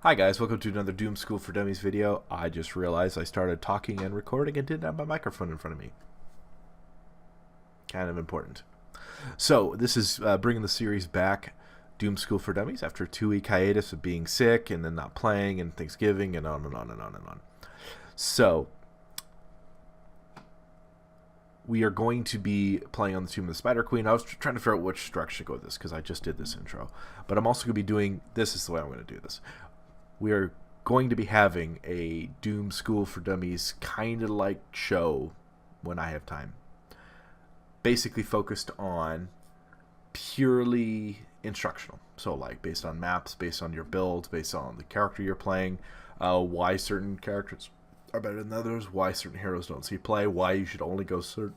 Hi guys, welcome to another Doom School for Dummies video. I just realized I started talking and recording and didn't have my microphone in front of me. Kind of important. So this is bringing the series back, Doom School for Dummies, after a 2-week hiatus of being sick and then not playing and Thanksgiving and on and on and on and on. So we are going to be playing on the Tomb of the Spider Queen. I was trying to figure out which direction to go with this because I just did this intro. But I'm also going to be doing, this is the way I'm going to do this. We are going to be having a Doom School for Dummies kind of like show when I have time. Basically focused on purely instructional. So like based on maps, based on your build, based on the character you're playing, why certain characters are better than others, why certain heroes don't see play, why you should only go certain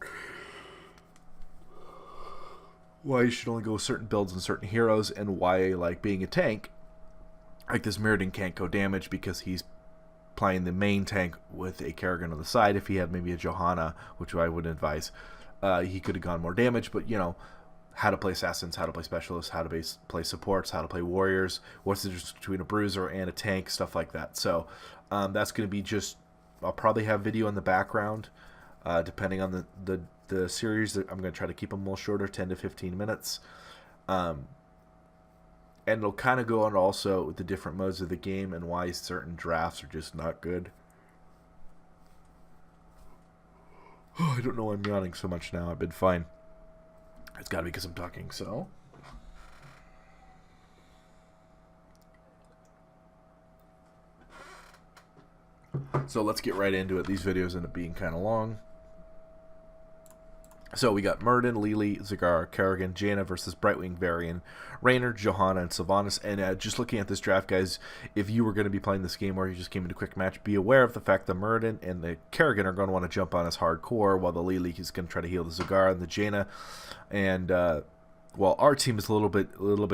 builds and certain heroes, and why like being a tank, like this Mirrodin can't go damage because he's playing the main tank with a Kerrigan on the side. If he had maybe a Johanna, which I wouldn't advise, he could have gone more damage. But you know, how to play assassins, how to play specialists, how to play supports, how to play warriors, what's the difference between a bruiser and a tank, stuff like that. So that's going to be just, I'll probably have video in the background, depending on the series. I'm going to try to keep them a little shorter, 10 to 15 minutes. And it'll kind of go on also the different modes of the game and why certain drafts are just not good. Oh, I don't know why I'm yawning so much now. I've been fine. It's got to be because I'm talking, so. So let's get right into it. These videos end up being kind of long. So we got Mirrodin, Lily, Zagar, Kerrigan, Jaina versus Brightwing, Varian, Raynor, Johanna, and Sylvanas. And just looking at this draft, guys, if you were going to be playing this game or you just came into a quick match, be aware of the fact that Mirrodin and the Kerrigan are going to want to jump on us hardcore, while the Lily is going to try to heal the Zagar and the Jaina. And well, our team is a little bit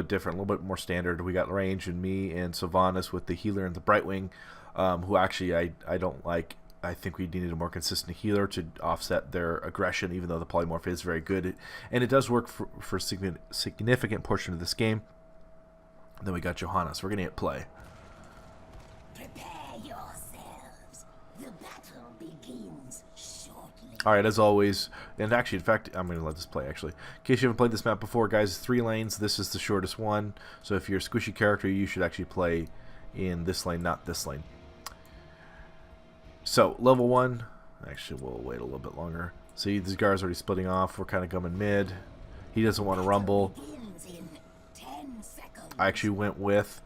different, a little bit more standard. We got range and me and Sylvanas with the healer and the Brightwing, who actually I don't like. I think we needed a more consistent healer to offset their aggression, even though the polymorph is very good. And it does work for a significant portion of this game. And then we got Johanna, so we're going to hit play. Prepare yourselves. The battle begins shortly. Alright, as always, and actually, in fact, I'm going to let this play, actually. In case you haven't played this map before, guys, 3 lanes. This is the shortest one. So if you're a squishy character, you should actually play in this lane, not this lane. So, level 1, actually we'll wait a little bit longer. See, this guy's already splitting off. We're kind of coming mid. He doesn't want to rumble. I actually went with,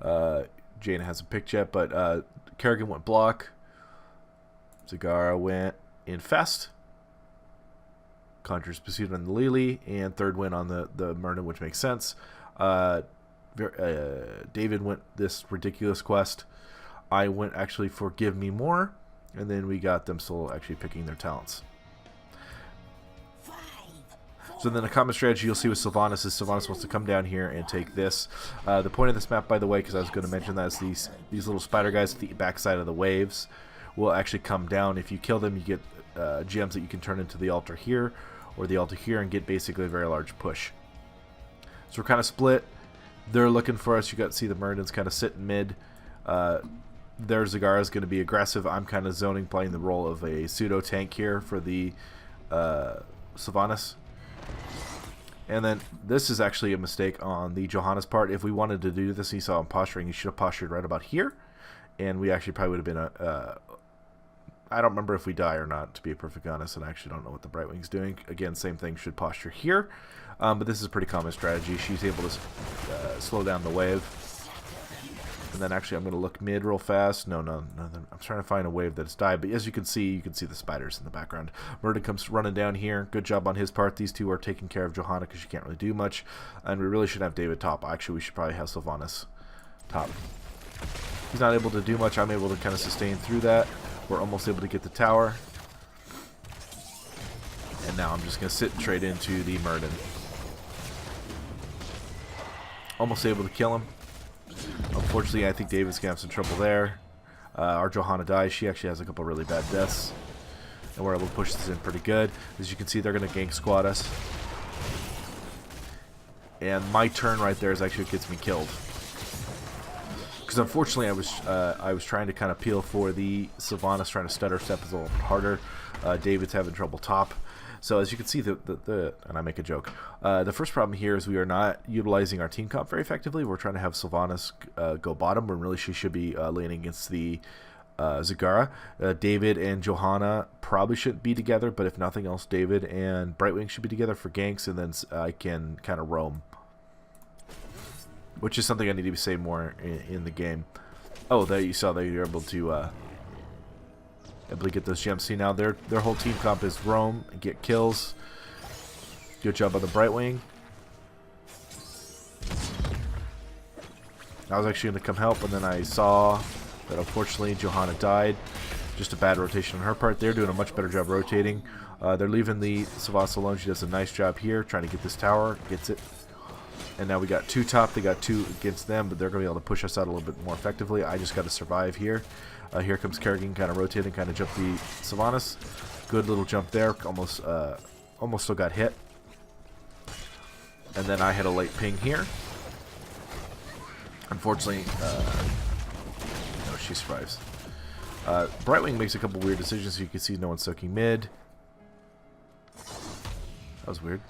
Jaina hasn't picked yet, but Kerrigan went block. Zagara went infest. Conjures pursuit on the Lily, and third win on the Mirrodin, which makes sense. David went this ridiculous quest. I went actually for Give Me More, and then we got them still actually picking their talents. So then the common strategy you'll see with Sylvanas is Sylvanas wants to come down here and take this. The point of this map, by the way, because I was going to mention that, is these little spider guys at the backside of the waves will actually come down. If you kill them, you get gems that you can turn into the altar here or the altar here and get basically a very large push. So we're kind of split. They're looking for us. You got to see the Mirrodin's kind of sitting mid. Their Zagara is going to be aggressive. I'm kind of zoning, playing the role of a pseudo tank here for the Sylvanas. And then this is actually a mistake on the Johanna's part. If we wanted to do this, he saw him posturing. He should have postured right about here, and we actually probably would have been I don't remember if we die or not, to be perfectly honest, and I actually don't know what the Brightwing's doing. Again, same thing, should posture here. But this is a pretty common strategy. She's able to slow down the wave. And then actually I'm going to look mid real fast. No, I'm trying to find a wave that's died. But as you can see the spiders in the background. Mirrodin comes running down here. Good job on his part. These two are taking care of Johanna because she can't really do much. And we really should have David top. Actually, we should probably have Sylvanas top. He's not able to do much. I'm able to kind of sustain through that. We're almost able to get the tower. And now I'm just going to sit and trade into the Mirrodin. Almost able to kill him. Unfortunately, I think David's going to have some trouble there. Our Johanna dies. She actually has a couple really bad deaths. And we're able to push this in pretty good. As you can see, they're going to gank squad us. And my turn right there is actually what gets me killed. Because unfortunately I was trying to kind of peel for the Sylvanas, trying to stutter step is a little bit harder. David's having trouble top. So as you can see, and I make a joke, the first problem here is we are not utilizing our team comp very effectively. We're trying to have Sylvanas go bottom when really she should be laning against the Zagara. David and Johanna probably shouldn't be together, but if nothing else, David and Brightwing should be together for ganks, and then I can kind of roam. Which is something I need to say more in the game. Oh, there you saw that you're able to get those gems. See, now their whole team comp is roam and get kills. Good job on the Brightwing. I was actually going to come help, and then I saw that unfortunately Johanna died. Just a bad rotation on her part. They're doing a much better job rotating. They're leaving the Sylvanas alone. She does a nice job here, trying to get this tower. Gets it. And now we got 2 top. They got 2 against them, but they're going to be able to push us out a little bit more effectively. I just got to survive here. Here comes Kerrigan, kind of rotating, kind of jump the Sylvanas. Good little jump there. Almost still got hit. And then I had a late ping here. Unfortunately, no, she survives. Brightwing makes a couple weird decisions. So you can see no one's soaking mid. That was weird.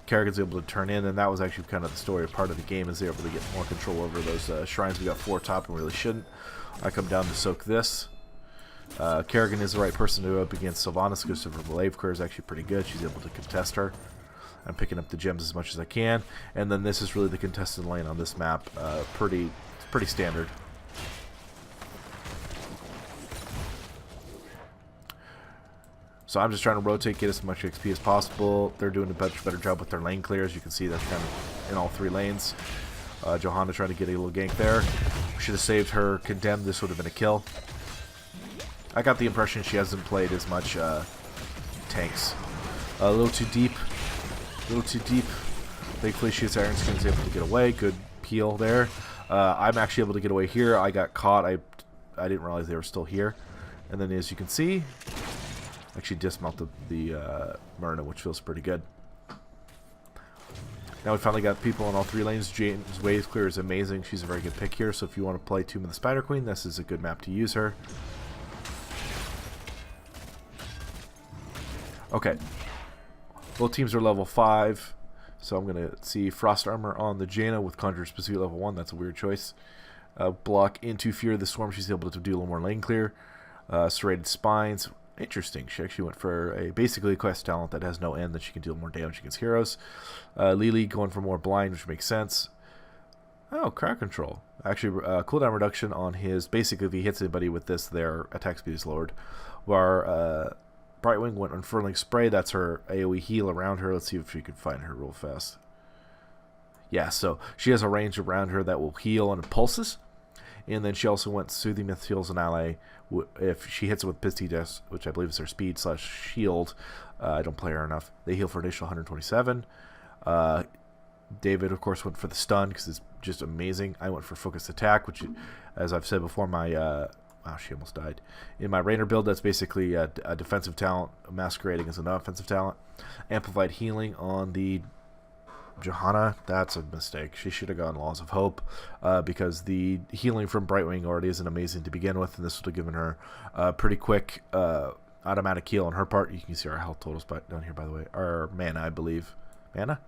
Kerrigan's able to turn in, and that was actually kind of the story part of the game, is they're able to get more control over those shrines. We got 4 top and we really shouldn't. I come down to soak this. Kerrigan is the right person to go up against Sylvanas because her Blade Clear is actually pretty good. She's able to contest her. I'm picking up the gems as much as I can, and then this is really the contested lane on this map. Pretty standard. So I'm just trying to rotate, get as much XP as possible. They're doing a much better job with their lane clears. You can see that's kind of in all 3 lanes. Johanna trying to get a little gank there. Should have saved her Condemned. This would have been a kill. I got the impression she hasn't played as much tanks. A little too deep. A little too deep. Thankfully, she has Iron Skin, is able to get away. Good peel there. I'm actually able to get away here. I got caught. I didn't realize they were still here. And then as you can see, actually dismounted the Myrna, which feels pretty good. Now we finally got people on all 3 lanes. Jane's Wave Clear is amazing. She's a very good pick here, so if you want to play Tomb of the Spider Queen, this is a good map to use her. Okay. Both teams are level 5, so I'm going to see Frost Armor on the Jaina with Conjurer's Pursuit level 1. That's a weird choice. Block into Fear of the Swarm. She's able to do a little more lane clear. Serrated Spines. Interesting. She actually went for basically a quest talent that has no end, that she can deal more damage against heroes. Lily going for more blind, which makes sense. Oh, crowd control. Actually, cooldown reduction on his. Basically, if he hits anybody with this, their attack speed is lowered. While Brightwing went Unfurling Spray. That's her AoE heal around her. Let's see if we can find her real fast. Yeah, so she has a range around her that will heal and pulses. And then she also went Soothing Myth heals an ally if she hits it with Pisty Death, which I believe is her speed / shield. I don't play her enough. They heal for additional 127. David, of course, went for the stun because it's just amazing. I went for focused attack, which, as I've said before, my wow, she almost died. In my Rainer build, that's basically a defensive talent masquerading as an offensive talent. Amplified healing on the Johanna, that's a mistake. She should have gone Laws of Hope because the healing from Brightwing already isn't amazing to begin with, and this would have given her a pretty quick automatic heal on her part. You can see our health totals down here, by the way. Our mana, I believe. Mana?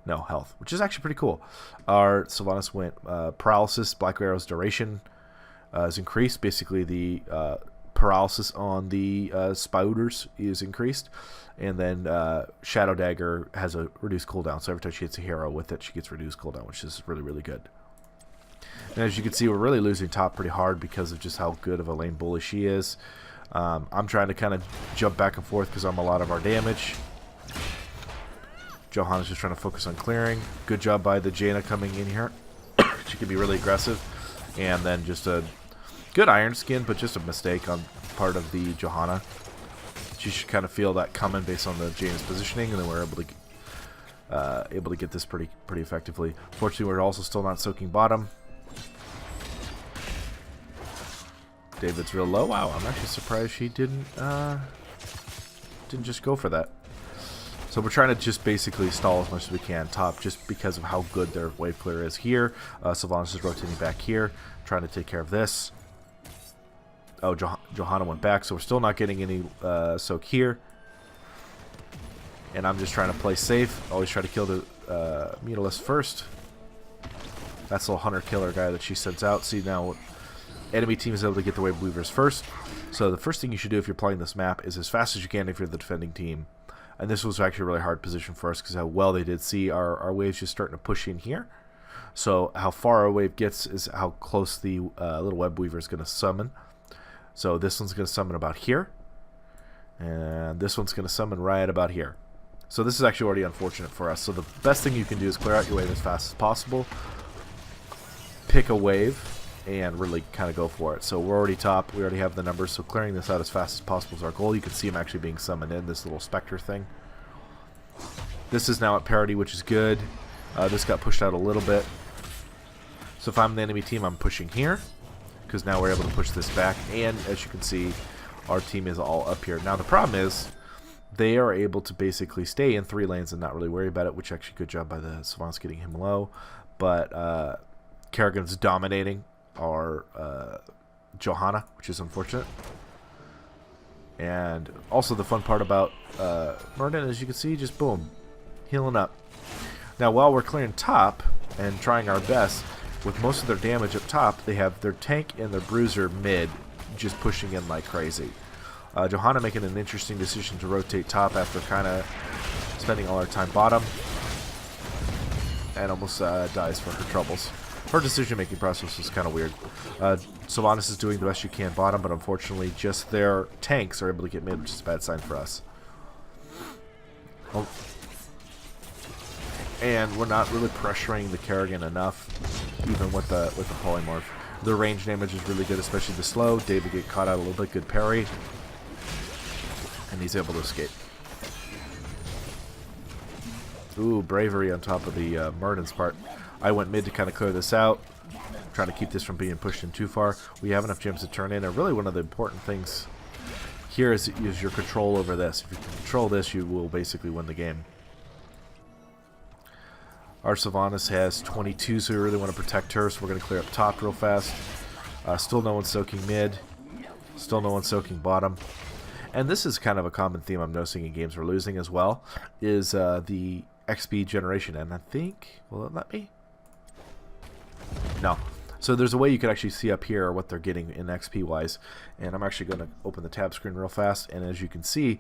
No, health, which is actually pretty cool. Our Sylvanas went Paralysis, Black Arrow's duration is increased. Basically, the paralysis on the Spouters is increased. And then Shadow Dagger has a reduced cooldown, so every time she hits a hero with it, she gets reduced cooldown, which is really, really good. And as you can see, we're really losing top pretty hard because of just how good of a lane bully she is. I'm trying to kind of jump back and forth because I'm a lot of our damage. Johanna's just trying to focus on clearing. Good job by the Jaina coming in here. She can be really aggressive. And then just a good Iron Skin, but just a mistake on part of the Johanna. She should kind of feel that coming based on the Jaina's positioning, and then we're able to get this pretty effectively. Fortunately, we're also still not soaking bottom. David's real low. Wow, I'm actually surprised she didn't just go for that. So we're trying to just basically stall as much as we can top, just because of how good their wave clear is here. Sylvanas is rotating back here, trying to take care of this. Oh, Johanna went back, so we're still not getting any soak here. And I'm just trying to play safe. Always try to kill the Mutalisk first. That's the little hunter killer guy that she sends out. See, now enemy team is able to get the wave weavers first. So the first thing you should do if you're playing this map is as fast as you can if you're the defending team. And this was actually a really hard position for us because how well they did see our waves just starting to push in here. So how far our wave gets is how close the little web weaver is going to summon. So this one's going to summon about here. And this one's going to summon right about here. So this is actually already unfortunate for us. So the best thing you can do is clear out your wave as fast as possible. Pick a wave and really kind of go for it. So we're already top. We already have the numbers. So clearing this out as fast as possible is our goal. You can see him actually being summoned in, this little specter thing. This is now at parity, which is good. This got pushed out a little bit. So if I'm the enemy team, I'm pushing here, because now we're able to push this back. And as you can see, our team is all up here. Now the problem is they are able to basically stay in 3 lanes and not really worry about it, which actually good job by the Sylvanas getting him low. But Kerrigan's dominating our Johanna, which is unfortunate. And also the fun part about Murden, as you can see, just boom, healing up. Now while we're clearing top and trying our best, with most of their damage up top, they have their tank and their bruiser mid just pushing in like crazy. Johanna making an interesting decision to rotate top after kind of spending all our time bottom, and almost dies for her troubles. Her decision-making process is kind of weird. Sylvanas is doing the best she can bottom, but unfortunately just their tanks are able to get mid, which is a bad sign for us. Oh. And we're not really pressuring the Kerrigan enough, even with the polymorph. The range damage is really good, especially the slow. David get caught out a little bit, good parry, and he's able to escape. Ooh, bravery on top of the Murden's part. I went mid to kind of clear this out, trying to keep this from being pushed in too far. We have enough gems to turn in, and really one of the important things here is your control over this. If you can control this, you will basically win the game. Our Sylvanas has 22, so we really want to protect her, so we're going to clear up top real fast. Still no one soaking mid. Still no one soaking bottom. And this is kind of a common theme I'm noticing in games we're losing as well, is the XP generation. And I think, will it let me? No. So there's a way you can actually see up here what they're getting in XP wise. And I'm actually going to open the tab screen real fast. And as you can see,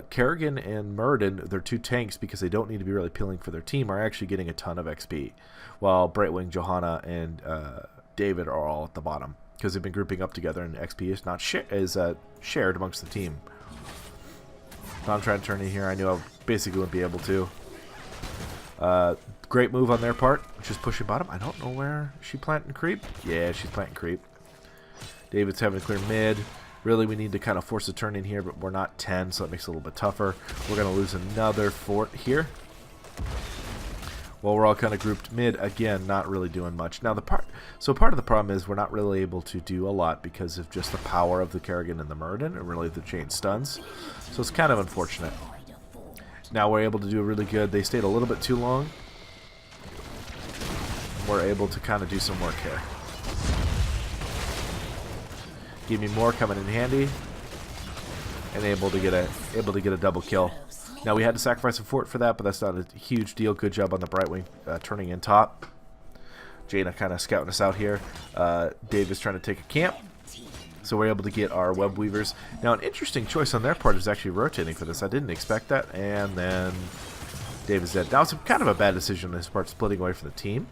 Kerrigan and Murden, their 2 tanks, because they don't need to be really peeling for their team, are actually getting a ton of XP. While Brightwing, Johanna, and David are all at the bottom, because they've been grouping up together, and XP is not shared amongst the team. Now I'm trying to turn in here. I knew I basically wouldn't be able to. Great move on their part, just pushing bottom. I don't know where she planting creep. Yeah, she's planting creep. David's having to clear mid. Really, we need to kind of force a turn in here, but we're not 10, so that makes it a little bit tougher. We're going to lose another fort here. Well, we're all kind of grouped mid again, not really doing much. Now part of the problem is we're not really able to do a lot because of just the power of the Kerrigan and the Murden, and really the chain stuns. So it's kind of unfortunate. Now we're able to do really good. They stayed a little bit too long. We're able to kind of do some work here. Give me more coming in handy, and able to get a double kill. Now we had to sacrifice a fort for that, but that's not a huge deal. Good job on the Brightwing turning in top. Jaina kind of scouting us out here. Dave is trying to take a camp, so we're able to get our web weavers. Now an interesting choice on their part is actually rotating for this. I didn't expect that, and then Dave is dead. Now it's kind of a bad decision on his part, splitting away from the team.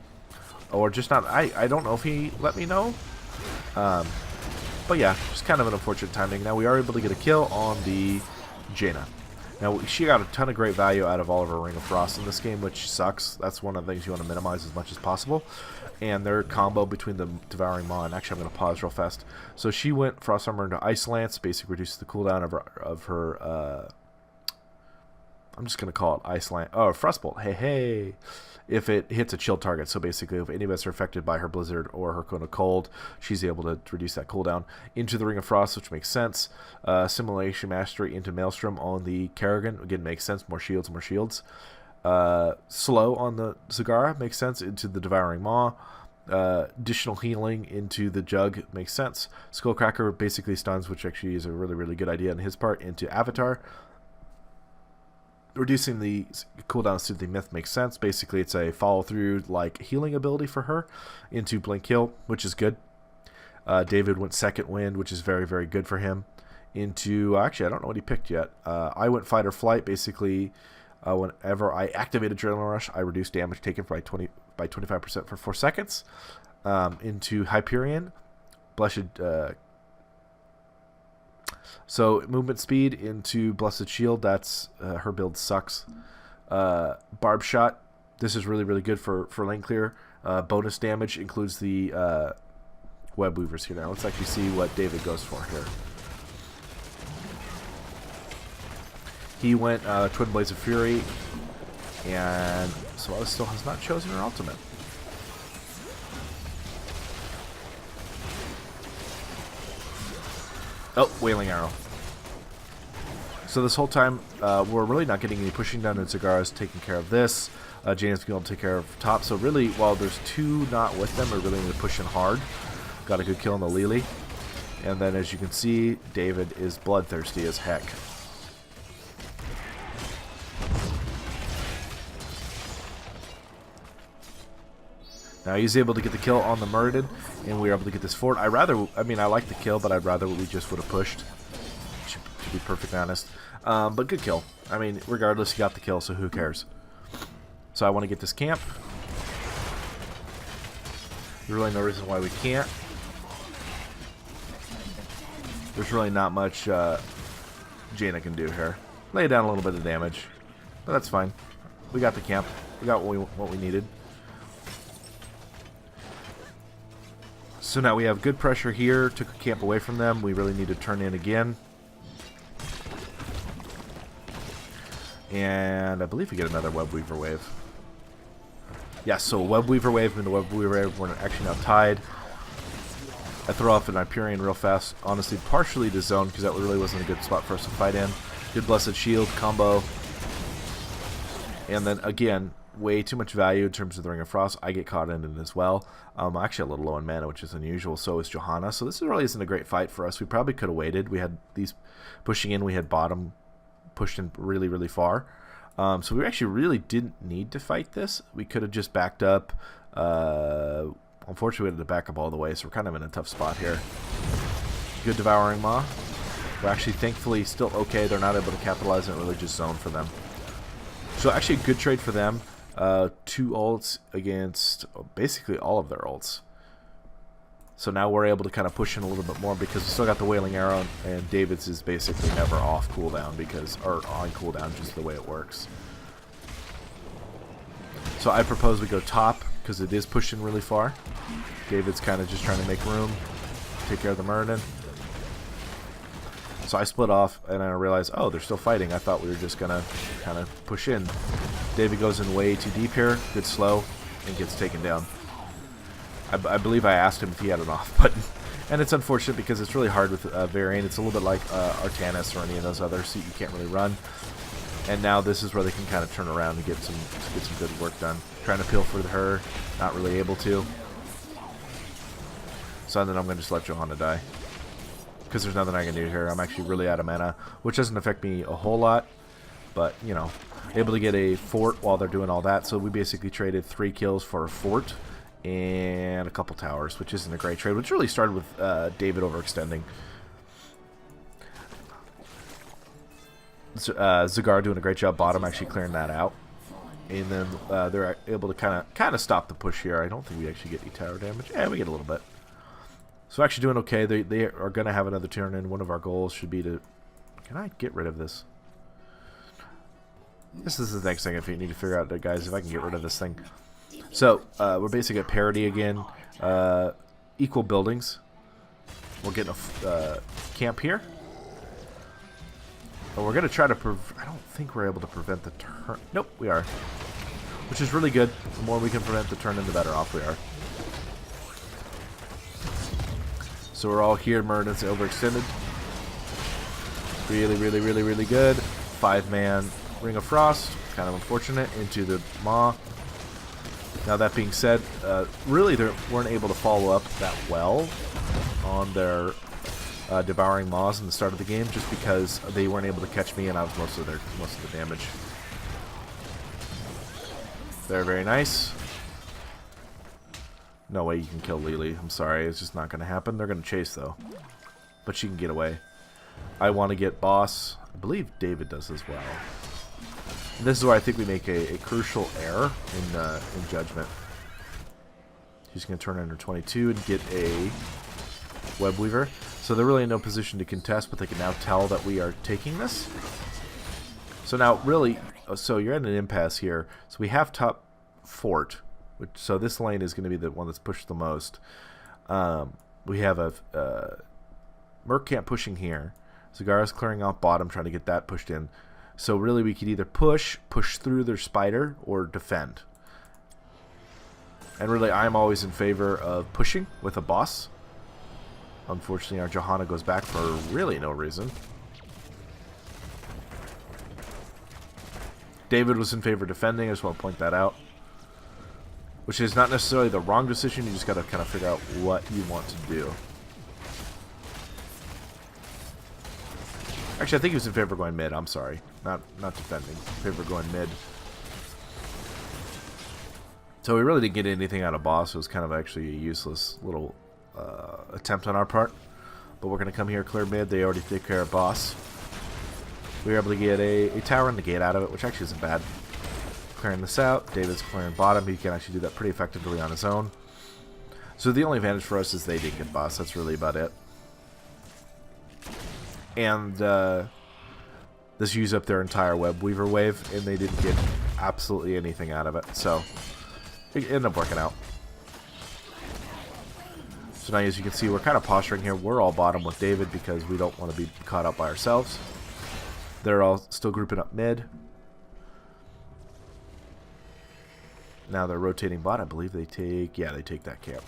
Or just not, I don't know if he let me know. But yeah, just kind of an unfortunate timing. Now we are able to get a kill on the Jaina. Now she got a ton of great value out of all of her Ring of Frost in this game, which sucks. That's one of the things you want to minimize as much as possible. And their combo between the Devouring Maw, and actually I'm going to pause real fast. So she went Frost Armor into Ice Lance, basically reduces the cooldown of her I'm just going to call it Iceland. Oh, Frostbolt. Hey, hey. If it hits a chill target. So basically, if any of us are affected by her Blizzard or her Cone of Cold, she's able to reduce that cooldown. Into the Ring of Frost, which makes sense. Simulation Mastery into Maelstrom on the Kerrigan. Again, makes sense. More shields, more shields. Slow on the Zagara. Makes sense. Into the Devouring Maw. Additional healing into the Jug. Makes sense. Skullcracker basically stuns, which actually is a really, really good idea on his part. Into Avatar. Reducing the cooldowns to the Myth makes sense. Basically, it's a follow-through like healing ability for her into Blink Heal, which is good. David went Second Wind, which is very, very good for him. Into actually, I don't know what he picked yet. I went Fight or Flight. Basically, whenever I activate Adrenaline Rush, I reduce damage taken by 25% for 4 seconds. Into Hyperion, Blessed. So movement speed into Blessed Shield. That's her build sucks. Barb Shot. This is really, really good for lane clear. Bonus damage includes the Web Weavers here. Now let's actually see what David goes for here. He went Twin Blaze of Fury, and Solaris still has not chosen her ultimate. Oh, Wailing Arrow. So this whole time, we're really not getting any pushing done, and Zagara's taking care of this. Jane's being able to take care of top. So really, while there's two not with them, we're really need to push in hard. Got a good kill on the Lily. And then as you can see, David is bloodthirsty as heck. Now he's able to get the kill on the Muradin, and we are able to get this forward. I like the kill, but I'd rather we just would have pushed, to be perfectly honest. But good kill. I mean, regardless, he got the kill, so who cares? So I want to get this camp. There's really no reason why we can't. There's really not much Jaina can do here. Lay down a little bit of damage, but that's fine. We got the camp. We got what we needed. So now we have good pressure here. Took a camp away from them. We really need to turn in again. And I believe we get another Web Weaver wave. Yeah, so Web Weaver wave and the Web Weaver wave were actually now tied. I throw off an Hyperion real fast. Honestly, partially to zone because that really wasn't a good spot for us to fight in. Good Blessed Shield combo. And then again, way too much value in terms of the Ring of Frost. I get caught in it as well. Actually a little low in mana, which is unusual. So is Johanna. So this really isn't a great fight for us. We probably could have waited. We had these pushing in. We had bottom pushed in really, really far. So we actually really didn't need to fight this. We could have just backed up. Unfortunately, we had to back up all the way, so we're kind of in a tough spot here. Good Devouring Maw. We're actually, thankfully, still okay. They're not able to capitalize on a religious zone for them. So actually a good trade for them. 2 ults against basically all of their ults. So now we're able to kind of push in a little bit more because we still got the Wailing Arrow, and David's is basically never off cooldown because, or on cooldown, just the way it works. So I propose we go top because it is pushing really far. David's kind of just trying to make room, take care of the Muradin. So I split off and I realized, oh, they're still fighting. I thought we were just gonna kind of push in. David goes in way too deep here, good slow, and gets taken down. I believe I asked him if he had an off button. And it's unfortunate because it's really hard with Varian. It's a little bit like Artanis or any of those others, so you can't really run. And now this is where they can kind of turn around and get some good work done. Trying to peel for her, not really able to. So then I'm going to just let Johanna die. Because there's nothing I can do here. I'm actually really out of mana, which doesn't affect me a whole lot. But, you know, able to get a fort while they're doing all that. So we basically traded 3 kills for a fort and a couple towers, which isn't a great trade, which really started with David overextending. Zagar doing a great job bottom, actually clearing that out. And then they're able to kind of stop the push here. I don't think we actually get any tower damage. Yeah, we get a little bit. So actually doing okay. They are going to have another turn, and one of our goals should be to... Can I get rid of this? This is the next thing I need to figure out, guys, if I can get rid of this thing. So, we're basically at parity again. Equal buildings. We're getting a camp here. But we're going to try to... I don't think we're able to prevent the turn. Nope, we are. Which is really good. The more we can prevent the turn, the better off we are. So we're all here. Murden's overextended. Really, really, really, really good. 5-man Ring of Frost. Kind of unfortunate. Into the Maw. Now that being said, really they weren't able to follow up that well on their devouring maws in the start of the game, just because they weren't able to catch me and I was most of the damage. Very, very nice. No way you can kill Lily. I'm sorry, it's just not going to happen. They're going to chase though, but she can get away. I want to get boss. I believe David does as well. And this is where I think we make a crucial error in judgment. She's going to turn under 22 and get a Web Weaver. So they're really in no position to contest, but they can now tell that we are taking this. So now, really, so you're at an impasse here. So we have top fort, so this lane is going to be the one that's pushed the most. We have a Merc camp pushing here. Zagara's clearing off bottom, trying to get that pushed in. So really we could either push through their spider, or defend. And really I'm always in favor of pushing with a boss. Unfortunately our Johanna goes back for really no reason. David was in favor of defending, I just want to point that out. Which is not necessarily the wrong decision, you just got to kind of figure out what you want to do. Actually, I think he was in favor of going mid. I'm sorry. Not defending. In favor of going mid. So we really didn't get anything out of boss. It was kind of actually a useless little attempt on our part. But we're going to come here, clear mid. They already take care of boss. We were able to get a tower and the gate out of it, which actually isn't bad. Clearing this out. David's clearing bottom. He can actually do that pretty effectively on his own. So the only advantage for us is they didn't get boss. That's really about it. And this used up their entire Web Weaver wave, and they didn't get absolutely anything out of it. So it ended up working out. So now, as you can see, we're kind of posturing here. We're all bottom with David because we don't want to be caught up by ourselves. They're all still grouping up mid. Now they're rotating bot. I believe they take... Yeah, they take that camp.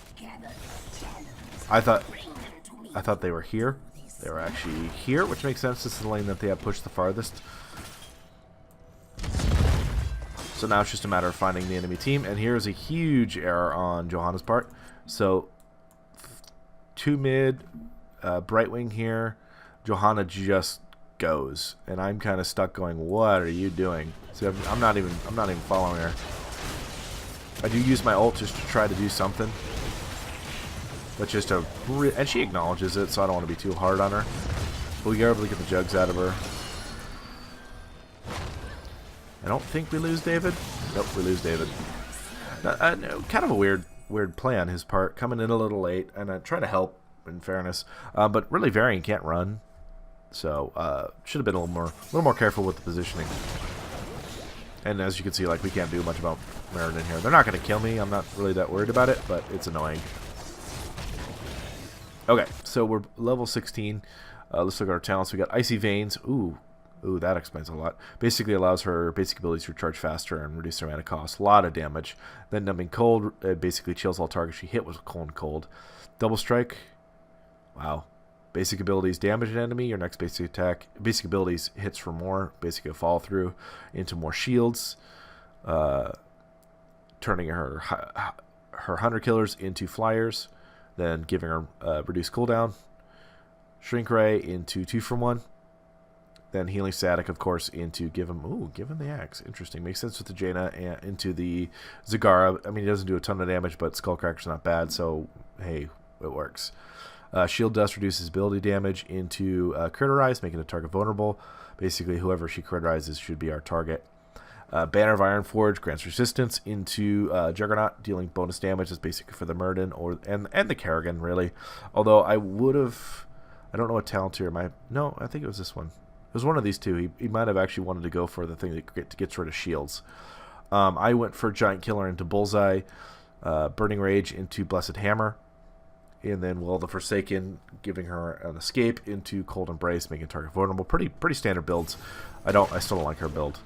I thought they were here. They were actually here, which makes sense. This is the lane that they have pushed the farthest. So now it's just a matter of finding the enemy team. And here's a huge error on Johanna's part. So 2 mid, Brightwing here. Johanna just goes, and I'm kind of stuck going, what are you doing? See, I'm not even following her. I do use my ult just to try to do something. But just a... And she acknowledges it, so I don't want to be too hard on her. But we are able to get the jugs out of her. I don't think we lose David. Nope, we lose David. Kind of a weird play on his part. Coming in a little late, and I try to help, in fairness. But really, Varian can't run. So, should have been a little more careful with the positioning. And as you can see, like, we can't do much about Meriden here. They're not going to kill me. I'm not really that worried about it, but it's annoying. Okay, so we're level 16. Let's look at our talents. We got Icy Veins. Ooh, that explains a lot. Basically allows her basic abilities to recharge faster and reduce their mana cost. A lot of damage. Then Numbing Cold basically chills all targets she hit with cold. Double Strike. Wow. Basic abilities damage an enemy. Your next basic attack. Basic abilities hits for more. Basically a follow through into more shields. Turning her Hunter Killers into Flyers. Then giving her reduced cooldown. Shrink Ray into 2 for 1. Then Healing Static, of course, into give him the axe. Interesting. Makes sense with the Jaina and into the Zagara. I mean, he doesn't do a ton of damage, but Skullcracker's not bad, so hey, it works. Shield Dust reduces ability damage into Criterize, making the target vulnerable. Basically, whoever she criterizes should be our target. Banner of Ironforge grants resistance into Juggernaut, dealing bonus damage. That's basically for the Meriden and the Kerrigan, really. Although I don't know what talent here. No, I think it was this one. It was one of these two. He might have actually wanted to go for the thing that gets rid of shields. I went for Giant Killer into Bullseye, Burning Rage into Blessed Hammer, And then Will the Forsaken, giving her an escape into Cold Embrace, making target vulnerable. Pretty standard builds. I still don't like her build.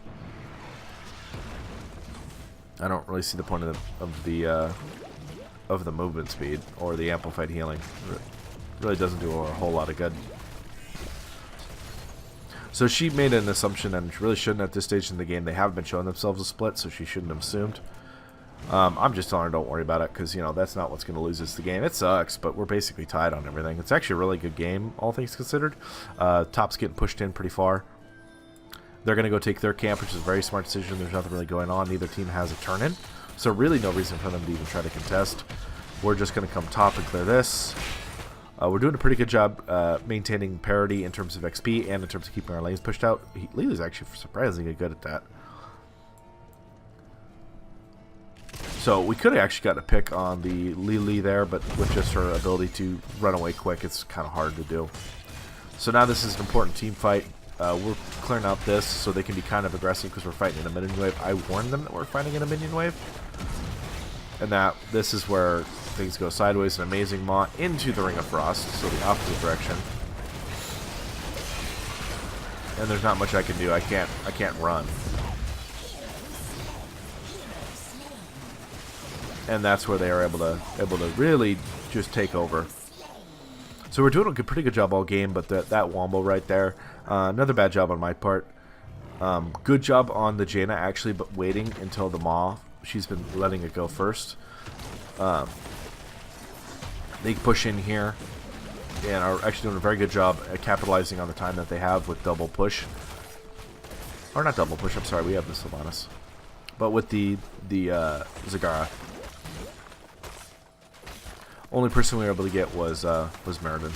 I don't really see the point of the movement speed or the amplified healing. It really doesn't do her a whole lot of good. So she made an assumption, and she really shouldn't at this stage in the game. They have been showing themselves a split, so she shouldn't have assumed. I'm just telling her don't worry about it, because, you know, that's not what's going to lose us the game. It sucks, but we're basically tied on everything. It's actually a really good game, all things considered. Top's getting pushed in pretty far. They're going to go take their camp, which is a very smart decision. There's nothing really going on. Neither team has a turn-in, so really no reason for them to even try to contest. We're just going to come top and clear this. We're doing a pretty good job maintaining parity in terms of XP and in terms of keeping our lanes pushed out. Lily's actually surprisingly good at that. So we could have actually got a pick on the Lily there, but with just her ability to run away quick, it's kind of hard to do. So now this is an important team fight. We're clearing out this so they can be kind of aggressive because we're fighting in a minion wave. I warned them that we're fighting in a minion wave. And that this is where things go sideways. An amazing Maw into the Ring of Frost, so the opposite direction. And there's not much I can do. I can't run. And that's where they are able to really just take over. So we're doing a pretty good job all game, but that wombo right there, another bad job on my part. Good job on the Jaina actually, but waiting until the Maw. She's been letting it go first. They push in here and are actually doing a very good job at capitalizing on the time that they have with double push. Or not double push, I'm sorry, we have the Sylvanas. But with the Zagara. Only person we were able to get was Meriden.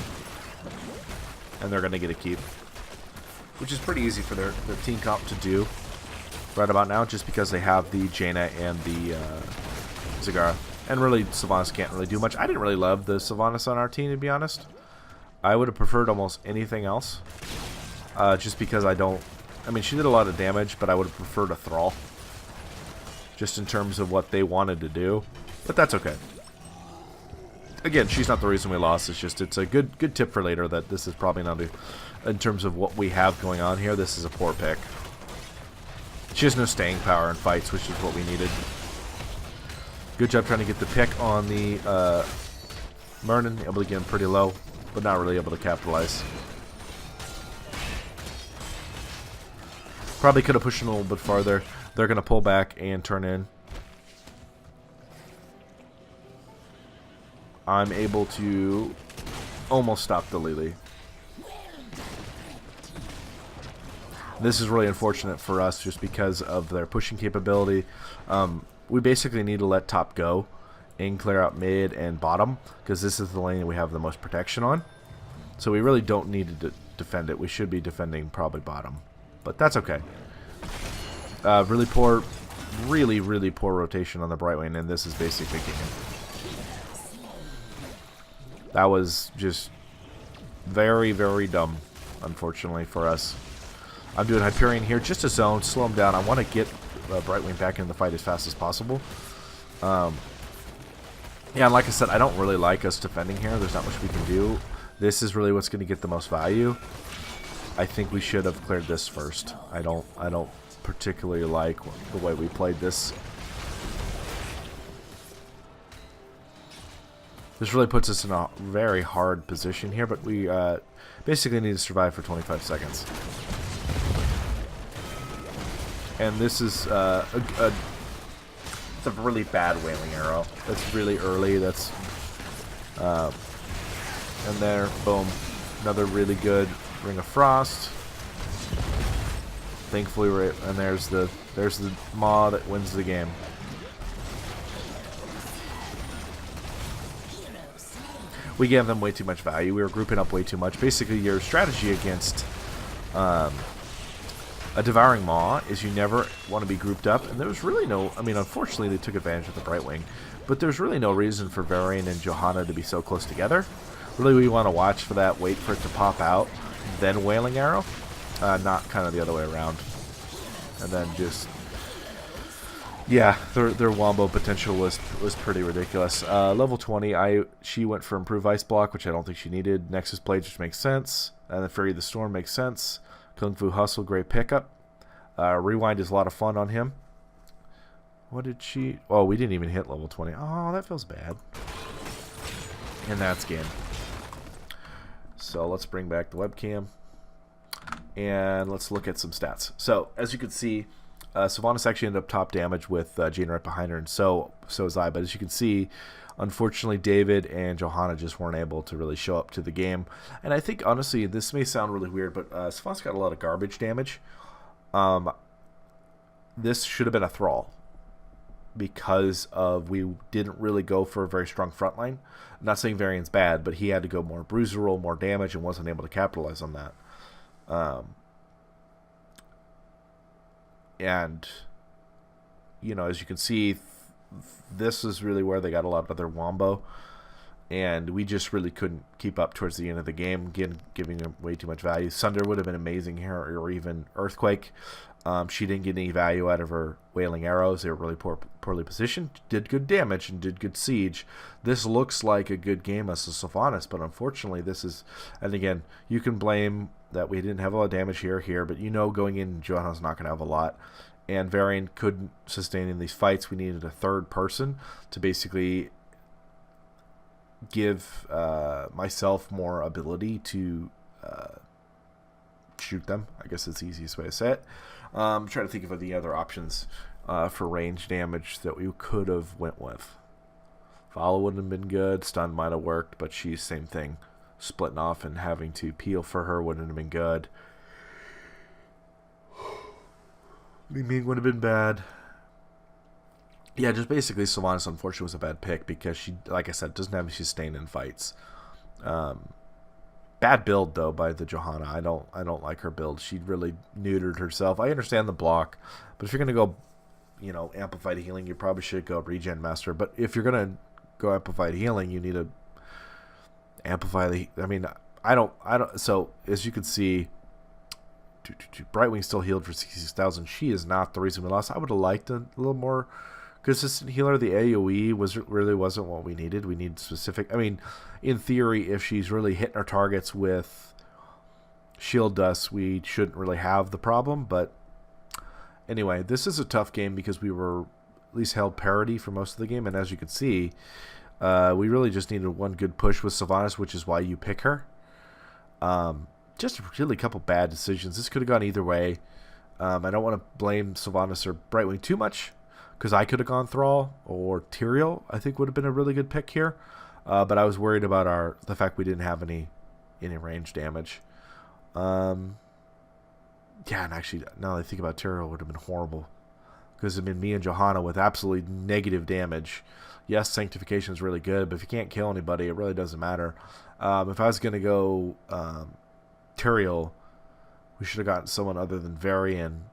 And they're going to get a keep. Which is pretty easy for their team comp to do right about now, just because they have the Jaina and the Zagara. And really, Sylvanas can't really do much. I didn't really love the Sylvanas on our team, to be honest. I would have preferred almost anything else. Just because I mean, she did a lot of damage, but I would have preferred a Thrall. Just in terms of what they wanted to do. But that's okay. Again, she's not the reason we lost. It's a good tip for later that this is probably not in terms of what we have going on here. This is a poor pick. She has no staying power in fights, which is what we needed. Good job trying to get the pick on the Meriden. Able to get him pretty low, but not really able to capitalize. Probably could have pushed him a little bit farther. They're going to pull back and turn in. I'm able to almost stop the Lily. This is really unfortunate for us just because of their pushing capability. We basically need to let top go and clear out mid and bottom because this is the lane that we have the most protection on. So we really don't need to defend it. We should be defending probably bottom. But that's okay. Really poor rotation on the Brightwing, and this is basically game. That was just very, very dumb, unfortunately, for us. I'm doing Hyperion here just to zone, slow him down. I want to get Brightwing back in the fight as fast as possible. Yeah, and like I said, I don't really like us defending here. There's not much we can do. This is really what's going to get the most value. I think we should have cleared this first. I don't particularly like the way we played this. This really puts us in a very hard position here, but we basically need to survive for 25 seconds. And this is it's a really bad Wailing Arrow. That's really early. That's and there, boom, another really good Ring of Frost. Thankfully, and there's the Maw that wins the game. We gave them way too much value. We were grouping up way too much. Basically, your strategy against a Devouring Maw is you never want to be grouped up. And there's really no... I mean, unfortunately, they took advantage of the Brightwing. But there's really no reason for Varian and Johanna to be so close together. Really, we want to watch for that, wait for it to pop out, then Wailing Arrow. Not kind of the other way around. And then just Yeah, their wombo potential was pretty ridiculous. Level 20, she went for improved ice block, which I don't think she needed. Nexus Blade, which makes sense, and then Fury of the Storm makes sense. Kung Fu Hustle, great pickup. Rewind is a lot of fun on him. What did she? Oh, we didn't even hit level 20. Oh, that feels bad. And that's game. So let's bring back the webcam. And let's look at some stats. So, as you can see, Sylvanas actually ended up top damage with Jane right behind her, and so is I. But as you can see, unfortunately, David and Johanna just weren't able to really show up to the game. And I think, honestly, this may sound really weird, but Sylvanas got a lot of garbage damage. This should have been a Thrall, because of we didn't really go for a very strong front line. I'm not saying Varian's bad, but he had to go more bruiser roll, more damage, and wasn't able to capitalize on that. And, you know, as you can see, this is really where they got a lot of their wombo. And we just really couldn't keep up towards the end of the game, again, giving them way too much value. Sunder would have been amazing here, or even Earthquake. She didn't get any value out of her Wailing Arrows. They were really poorly positioned. Did good damage and did good siege. This looks like a good game as a Sylvanas, but unfortunately this is... And again, you can blame that we didn't have a lot of damage here, but you know going in, Johanna's not going to have a lot. And Varian couldn't sustain in these fights. We needed a third person to basically give myself more ability to shoot them. I guess that's the easiest way to say it. I'm trying to think of the other options for range damage that we could have went with. Follow wouldn't have been good. Stun might have worked, but she's same thing. Splitting off and having to peel for her wouldn't have been good. Li Ming would have been bad. Yeah, just basically Sylvanas unfortunately was a bad pick because she, like I said, doesn't have any sustain in fights. Bad build though by the Johanna. I don't like her build. She really neutered herself. I understand the block, but if you're gonna go, you know, amplified healing, you probably should go regen master. But if you're gonna go amplified healing, you need to amplify the. I mean, I don't. So as you can see, Brightwing still healed for 66,000. She is not the reason we lost. I would have liked a little more consistent healer. The AoE really wasn't what we needed. We need specific. I mean, in theory, if she's really hitting our targets with shield dust, we shouldn't really have the problem. But anyway, this is a tough game because we were at least held parity for most of the game, and as you can see, we really just needed one good push with Sylvanas, which is why you pick her. Just really a couple bad decisions. This could have gone either way. I don't want to blame Sylvanas or Brightwing too much, because I could have gone Thrall or Tyrael. I think would have been a really good pick here. But I was worried about the fact we didn't have any range damage. Yeah, and actually, now that I think about Tyrael, it would have been horrible. Because, I mean, me and Johanna with absolutely negative damage. Yes, Sanctification is really good, but if you can't kill anybody, it really doesn't matter. If I was going to go Tyrael, we should have gotten someone other than Varian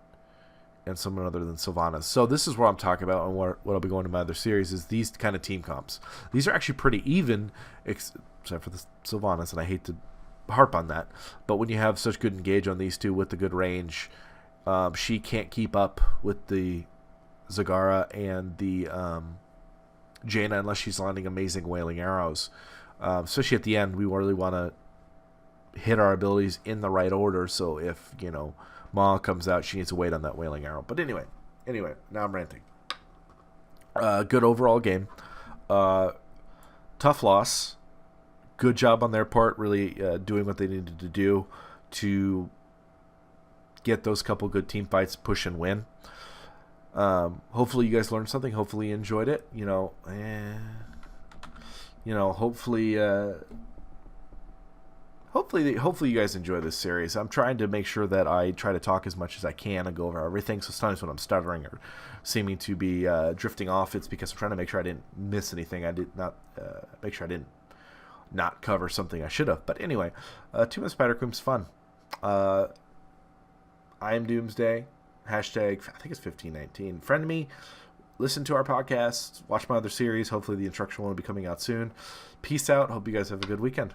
and someone other than Sylvanas. So this is what I'm talking about, and what I'll be going to my other series is these kind of team comps. These are actually pretty even, except for the Sylvanas, and I hate to harp on that. But when you have such good engage on these two with the good range, she can't keep up with the Zagara and the Jaina unless she's landing amazing Wailing Arrows. Especially at the end, we really want to hit our abilities in the right order, so if, you know, Ma comes out, she needs to wait on that Wailing Arrow. But anyway, now I'm ranting. Good overall game. Tough loss. Good job on their part, really doing what they needed to do to get those couple good team fights, push and win. Hopefully you guys learned something. Hopefully you enjoyed it. Hopefully you guys enjoy this series. I'm trying to make sure that I try to talk as much as I can and go over everything. So sometimes when I'm stuttering or seeming to be drifting off, it's because I'm trying to make sure I didn't miss anything. I did not make sure I didn't not cover something I should have. But anyway, 2 Minute Spider Cream's fun. I am Doomsday. Hashtag, I think it's 1519. Friend me. Listen to our podcast. Watch my other series. Hopefully the instructional one will be coming out soon. Peace out. Hope you guys have a good weekend.